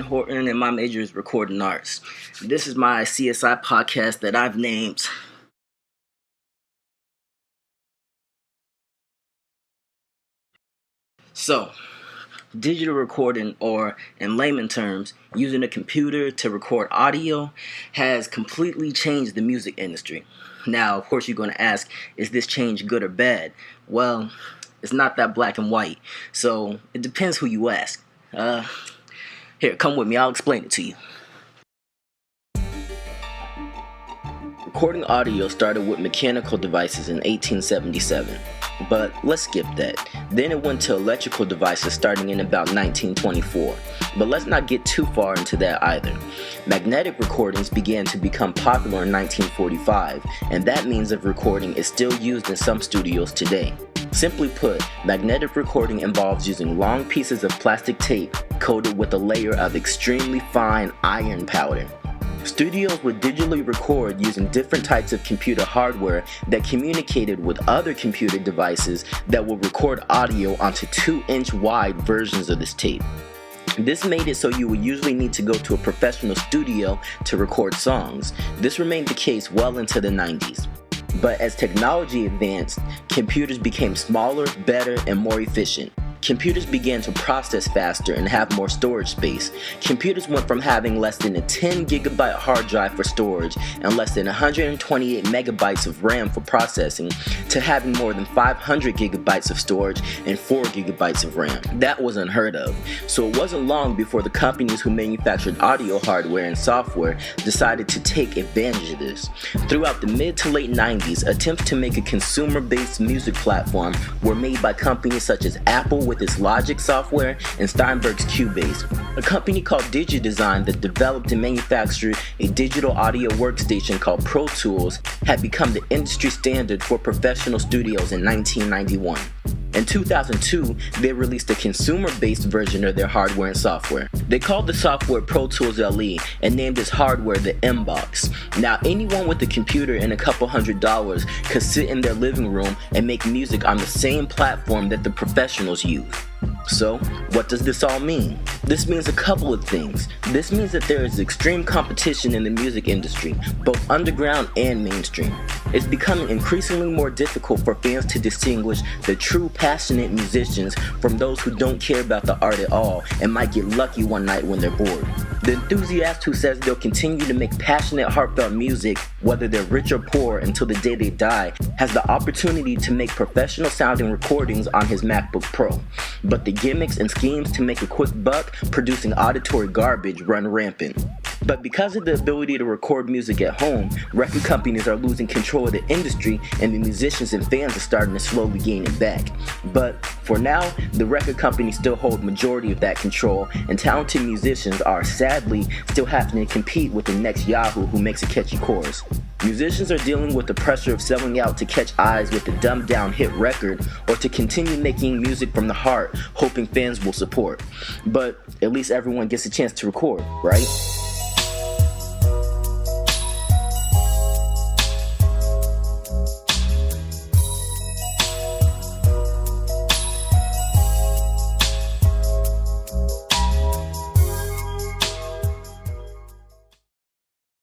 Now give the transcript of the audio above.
Horton and my major is recording arts. This is my CSI podcast that I've named digital recording, or in layman terms, using a computer to record audio, has completely changed the music industry. Now, of course, you're going to ask, is this change good or bad? Well, it's not that black and white, so it depends who you ask. Here, come with me, I'll explain it to you. Recording audio started with mechanical devices in 1877, but let's skip that. Then it went to electrical devices starting in about 1924, but let's not get too far into that either. Magnetic recordings began to become popular in 1945, and that means of recording is still used in some studios today. Simply put, magnetic recording involves using long pieces of plastic tape coated with a layer of extremely fine iron powder. Studios would digitally record using different types of computer hardware that communicated with other computer devices that would record audio onto 2-inch wide versions of this tape. This made it so you would usually need to go to a professional studio to record songs. This remained the case well into the 90s. But as technology advanced, computers became smaller, better, and more efficient. Computers began to process faster and have more storage space. Computers went from having less than a 10 gigabyte hard drive for storage and less than 128 megabytes of RAM for processing to having more than 500 gigabytes of storage and 4 gigabytes of RAM. That was unheard of. So it wasn't long before the companies who manufactured audio hardware and software decided to take advantage of this. Throughout the mid to late 90s, attempts to make a consumer-based music platform were made by companies such as Apple with its Logic software and Steinberg's Cubase. A company called DigiDesign that developed and manufactured a digital audio workstation called Pro Tools had become the industry standard for professional studios in 1991. In 2002, they released a consumer-based version of their hardware and software. They called the software Pro Tools LE and named its hardware the M-Box. Now, anyone with a computer and a couple $100s could sit in their living room and make music on the same platform that the professionals use. So, what does this all mean? This means a couple of things. This means that there is extreme competition in the music industry, both underground and mainstream. It's becoming increasingly more difficult for fans to distinguish the true passionate musicians from those who don't care about the art at all and might get lucky one night when they're bored. The enthusiast who says they'll continue to make passionate, heartfelt music, whether they're rich or poor, until the day they die, has the opportunity to make professional sounding recordings on his MacBook Pro. But the gimmicks and schemes to make a quick buck producing auditory garbage run rampant. But because of the ability to record music at home, record companies are losing control of the industry and the musicians and fans are starting to slowly gain it back. But for now, the record companies still hold majority of that control, and talented musicians are sadly still having to compete with the next Yahoo who makes a catchy chorus. Musicians are dealing with the pressure of selling out to catch eyes with a dumbed down hit record, or to continue making music from the heart, hoping fans will support. But at least everyone gets a chance to record, right?